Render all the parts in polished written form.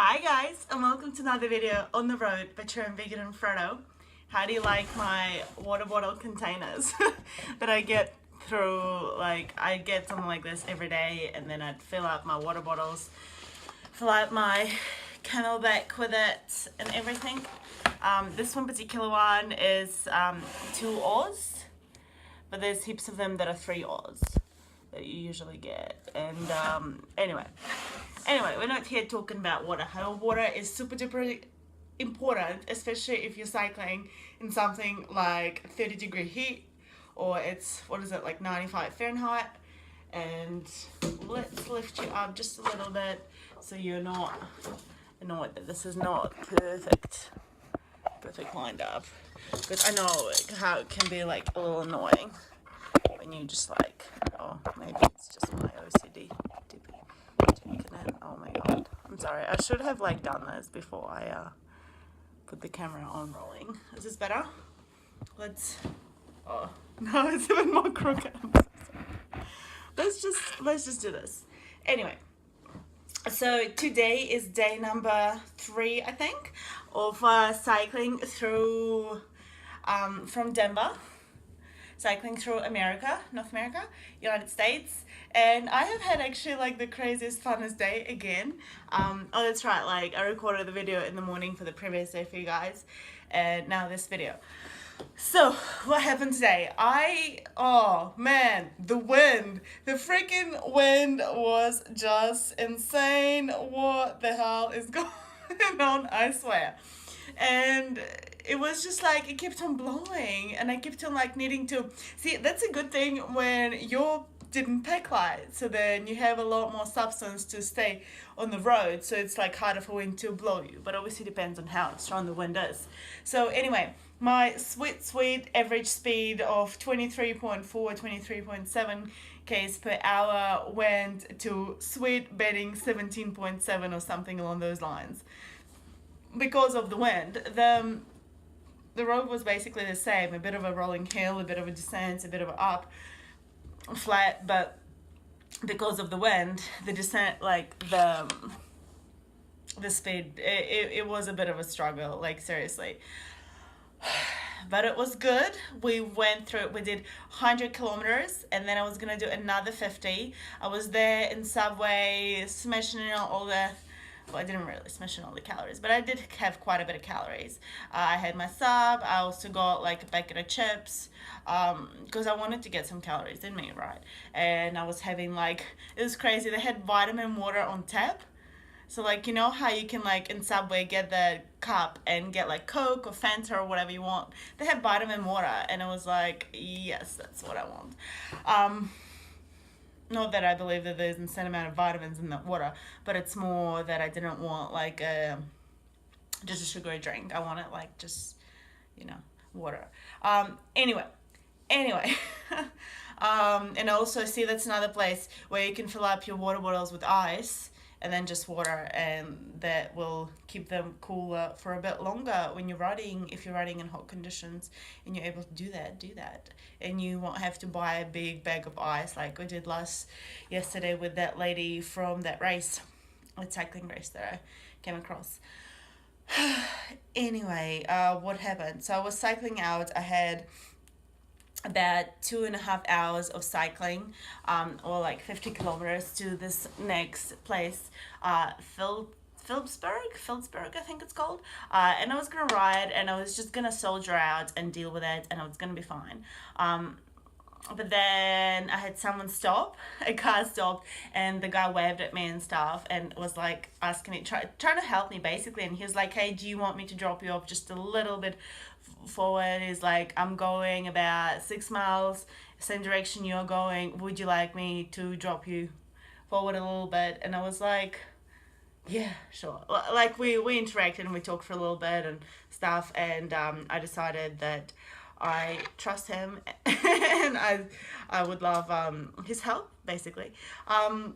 Hi guys, and welcome to another video on the road by True and Vegan and Frodo. How do you like my water bottle containers that I get through? Like, I get something like this every day, and then I'd fill up my water bottles, fill out my camelback with it and everything. This one particular one is 2 Oz, but there's heaps of them that are 3 Oz that you usually get. And anyway, we're not here talking about water. How water is super duper important, especially if you're cycling in something like 30-degree heat, or it's, what is it, like 95 Fahrenheit. And let's lift you up just a little bit so you're not annoyed that this is not perfect lined up, because I know how it can be like a little annoying when you just like, oh, maybe it's just my OCD taking it in. Oh my god, I'm sorry, I should have like done this before I put the camera on rolling. Is this better? Oh no, it's even more crooked. Let's just do this anyway. So today is day number 3, I think, of cycling through from Denver, cycling through North America, United States. And I have had actually like the craziest, funnest day again. Oh, that's right, like I recorded the video in the morning for the previous day for you guys, and now this video. So what happened today? Oh man, the freaking wind was just insane. What the hell is going on, I swear. And it was just like, it kept on blowing, and I kept on like needing to, see, that's a good thing when you didn't pack light, so then you have a lot more substance to stay on the road, so it's like harder for wind to blow you, but obviously depends on how strong the wind is. So anyway, my sweet average speed of 23.4, 23.7 k's per hour went to sweet betting 17.7 or something along those lines. Because of the wind, the road was basically the same, a bit of a rolling hill, a bit of a descent, a bit of a up, flat, but because of the wind, the descent, like the speed, it was a bit of a struggle, like seriously. But it was good. We went through it. We did 100 kilometers, and then I was gonna do another 50. I was there in Subway, smashing in all the, well, I didn't really smash in all the calories, but I did have quite a bit of calories. I had my sub. I also got like a packet of chips, because I wanted to get some calories in me, right? And I was having like, it was crazy. They had vitamin water on tap. So like, you know how you can like in Subway get the cup and get like Coke or Fanta or whatever you want? They had vitamin water, and it was like, yes, that's what I want. Not that I believe that there's an insane amount of vitamins in that water, but it's more that I didn't want like just a sugary drink. I wanted like just, water. Anyway. And also, see, that's another place where you can fill up your water bottles with ice and then just water, and that will keep them cooler for a bit longer when you're riding. If you're riding in hot conditions and you're able to do that, and you won't have to buy a big bag of ice like we did yesterday with that lady from that race, that cycling race that I came across. Anyway, what happened? So I was cycling out. I had about 2.5 hours of cycling, or like 50 kilometers to this next place, Phillipsburg, I think it's called. And I was gonna ride, and I was just gonna soldier out and deal with it, and I was gonna be fine. But then I had someone stop, a car stopped, and the guy waved at me and stuff, and was like asking me, trying to help me basically. And he was like, hey, do you want me to drop you off just a little bit forward? He's like, I'm going about 6 miles, same direction you're going. Would you like me to drop you forward a little bit? And I was like, yeah, sure. Like we interacted and we talked for a little bit and stuff, and I decided that I trust him and I would love his help basically. I'll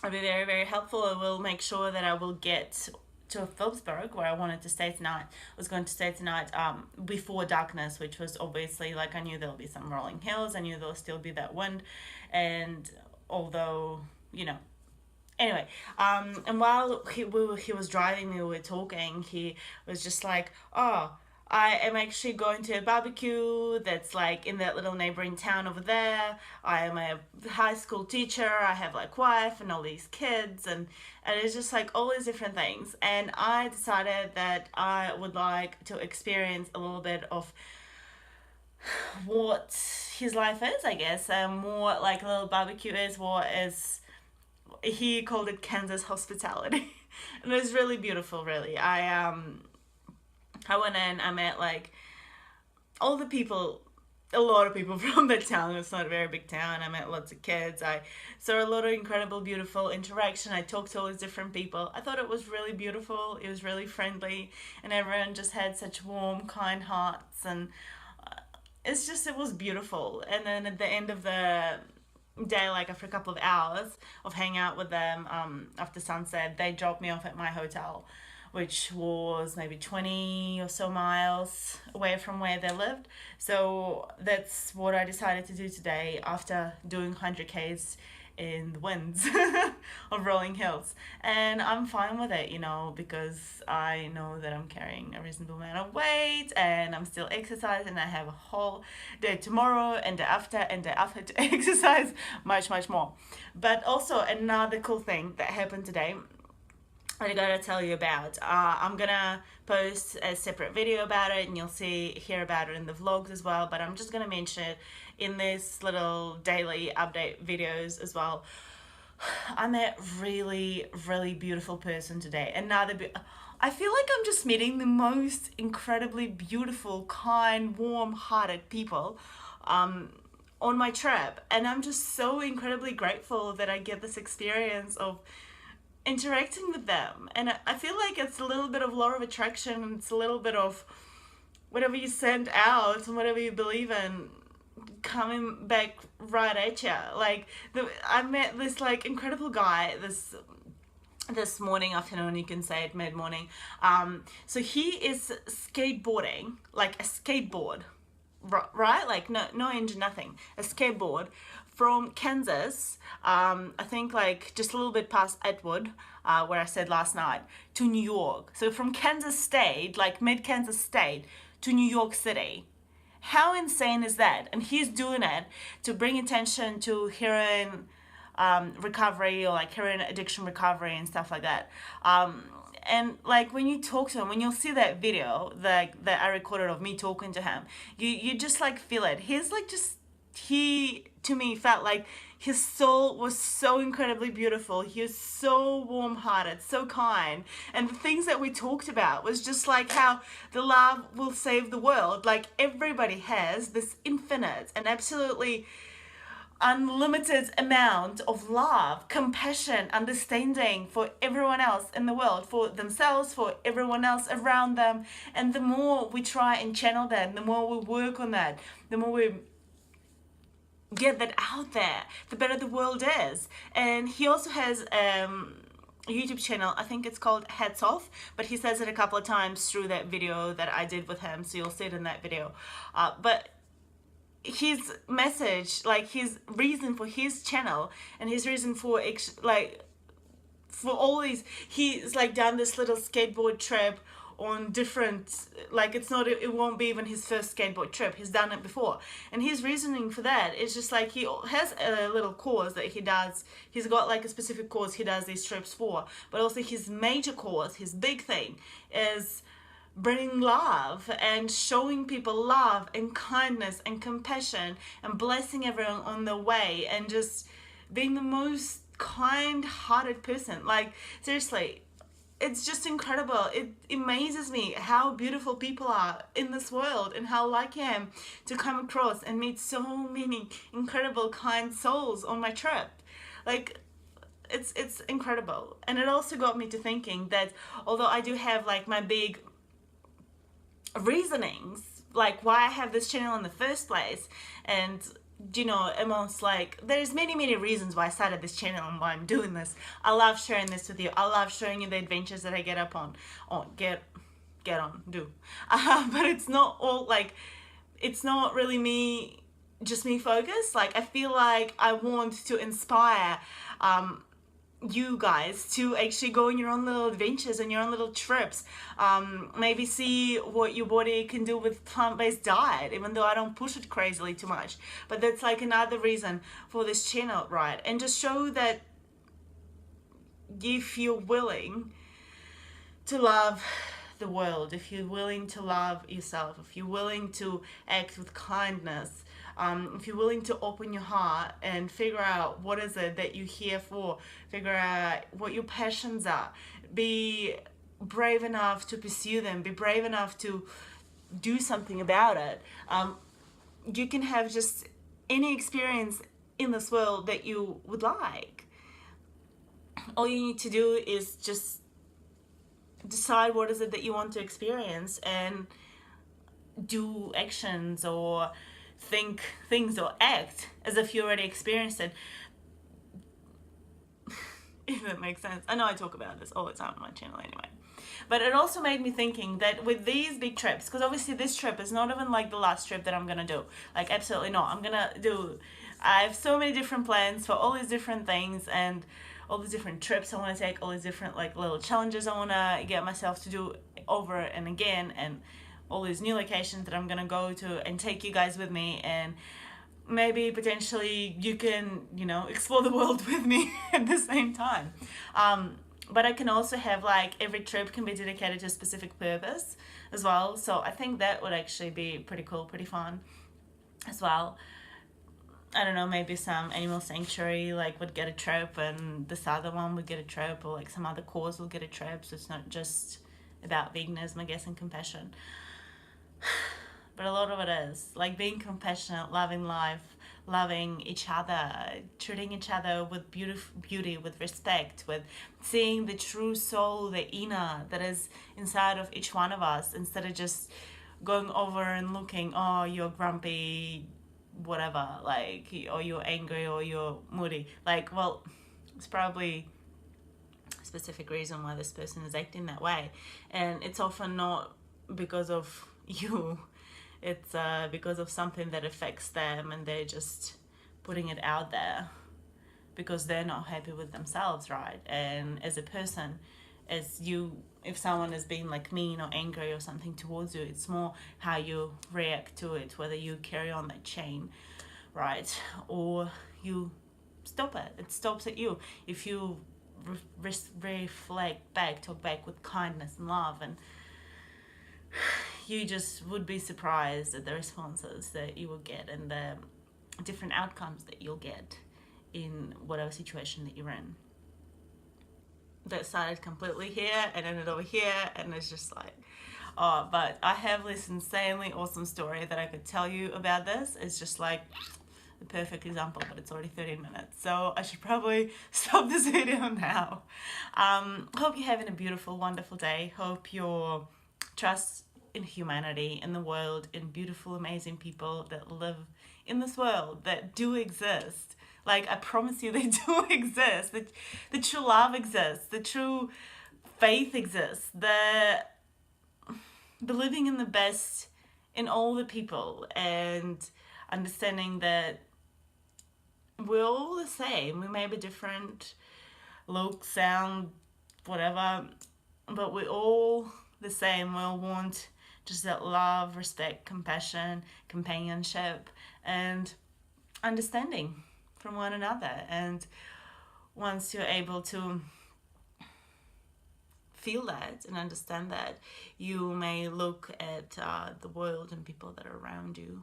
be very, very helpful. I will make sure that I will get to Phillipsburg, where I wanted to stay tonight. I was going to stay tonight before darkness, which was obviously, like, I knew there'll be some rolling hills, I knew there'll still be that wind, and although, Anyway, and while he was driving me, we were talking, he was just like, oh, I am actually going to a barbecue that's like in that little neighboring town over there. I am a high school teacher. I have like wife and all these kids, and it's just like all these different things. And I decided that I would like to experience a little bit of what his life is, I guess. More like a little barbecue is, what is, he called it Kansas hospitality. And it was really beautiful, really. I went in, I met like all the people, a lot of people from the town. It's not a very big town. I met lots of kids. I saw a lot of incredible, beautiful interaction. I talked to all these different people. I thought it was really beautiful. It was really friendly, and everyone just had such warm, kind hearts. And it was beautiful. And then at the end of the day, like after a couple of hours of hanging out with them, after sunset, they dropped me off at my hotel, which was maybe 20 or so miles away from where they lived. So that's what I decided to do today after doing 100Ks in the winds of rolling hills. And I'm fine with it, because I know that I'm carrying a reasonable amount of weight and I'm still exercising, and I have a whole day tomorrow and the after to exercise much, much more. But also another cool thing that happened today, I gotta tell you about. I'm gonna post a separate video about it, and you'll hear about it in the vlogs as well. But I'm just gonna mention it in this little daily update videos as well. I met really, really beautiful person today. I feel like I'm just meeting the most incredibly beautiful, kind, warm-hearted people on my trip, and I'm just so incredibly grateful that I get this experience of interacting with them. And I feel like it's a little bit of law of attraction, and it's a little bit of whatever you send out and whatever you believe in coming back right at you. Like I met this like incredible guy this morning, afternoon, you can say it, mid-morning. So he is skateboarding, like a skateboard, right? Like no engine, nothing, a skateboard from Kansas, I think like just a little bit past Atwood, where I said last night, to New York. So from Kansas State, like mid-Kansas State, to New York City. How insane is that? And he's doing it to bring attention to heroin recovery, or like heroin addiction recovery and stuff like that. And like when you talk to him, when you'll see that video that I recorded of me talking to him, you just like feel it. He's like he to me felt like his soul was so incredibly beautiful. He was so warm-hearted, so kind. And the things that we talked about was just like how the love will save the world. Like everybody has this infinite and absolutely unlimited amount of love, compassion, understanding for everyone else in the world, for themselves, for everyone else around them. And the more we try and channel that, the more we work on that, the more we get that out there, the better the world is. And he also has a YouTube channel, I think it's called Hats Off, but he says it a couple of times through that video that I did with him, so you'll see it in that video. But his message, like his reason for his channel and his reason for for all these, he's like done this little skateboard trip on different, like it won't be even his first skateboard trip. He's done it before, and his reasoning for that is just like he has a little cause that he does. He's got like a specific cause he does these trips for, but also his major cause, his big thing, is bringing love and showing people love and kindness and compassion and blessing everyone on the way, and just being the most kind-hearted person. Like seriously, it's just incredible. It amazes me how beautiful people are in this world, and how lucky I am to come across and meet so many incredible, kind souls on my trip. Like, it's incredible. And it also got me to thinking that although I do have like my big reasonings, like why I have this channel in the first place, and almost like there's many reasons why I started this channel and why I'm doing this. I love sharing this with you. I love showing you the adventures that I get up on get on do but it's not all like, it's not really just me focused. Like I feel like I want to inspire you guys to actually go on your own little adventures and your own little trips. Maybe see what your body can do with plant-based diet, even though I don't push it crazily too much. But that's like another reason for this channel, right? And just show that if you're willing to love the world, if you're willing to love yourself, if you're willing to act with kindness, if you're willing to open your heart and figure out what is it that you're here for, figure out what your passions are, be brave enough to pursue them, be brave enough to do something about it, you can have just any experience in this world that you would like. All you need to do is just decide what is it that you want to experience and do actions or think things or act as if you already experienced it. If that makes sense. I know I talk about this all the time on my channel anyway. But it also made me thinking that with these big trips, because obviously this trip is not even like the last trip that I'm gonna do. Like, absolutely not. I have so many different plans for all these different things and all these different trips I want to take, all these different like little challenges I want to get myself to do over and again, and all these new locations that I'm gonna go to and take you guys with me, and maybe potentially you can, you know, explore the world with me at the same time. But I can also have like every trip can be dedicated to a specific purpose as well. So I think that would actually be pretty cool, pretty fun as well. I don't know, maybe some animal sanctuary like would get a trip and this other one would get a trip, or like some other cause will get a trip. So it's not just about veganism, I guess, and compassion. But a lot of it is like being compassionate, loving life, loving each other, treating each other with beauty, with respect, with seeing the true soul, the inner that is inside of each one of us, instead of just going over and looking, oh, you're grumpy, whatever, like, or you're angry or you're moody. Like, well, it's probably a specific reason why this person is acting that way, and it's often not because of you. It's because of something that affects them, and they're just putting it out there because they're not happy with themselves, right? And as a person, if someone is being like mean or angry or something towards you, it's more how you react to it, whether you carry on that chain, right? Or you stop it. It stops at you. If you reflect back, talk back with kindness and love, and you just would be surprised at the responses that you will get and the different outcomes that you'll get in whatever situation that you're in. That started completely here and ended over here, and it's just like, oh, but I have this insanely awesome story that I could tell you about this. It's just like the perfect example, but it's already 13 minutes, so I should probably stop this video now. Hope you're having a beautiful, wonderful day. Hope your trust in humanity, in the world, in beautiful, amazing people that live in this world, that do exist. Like, I promise you, they do exist. The true love exists. The true faith exists. The living in the best in all the people, and understanding that we're all the same. We may be different, look, sound, whatever, but we're all the same. We all want just that love, respect, compassion, companionship, and understanding from one another. And once you're able to feel that and understand that, you may look at the world and people that are around you,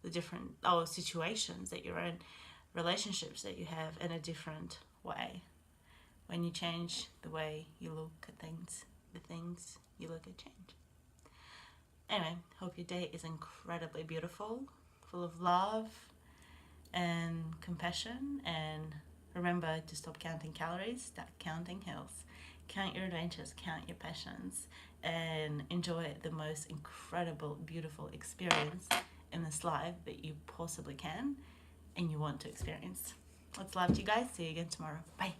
the different situations that you're in, relationships that you have, in a different way. When you change the way you look at things, the things you look at change. Anyway, hope your day is incredibly beautiful, full of love and compassion, and remember to stop counting calories, start counting hills. Count your adventures, count your passions, and enjoy the most incredible, beautiful experience in this life that you possibly can and you want to experience. Lots of love to you guys. See you again tomorrow. Bye.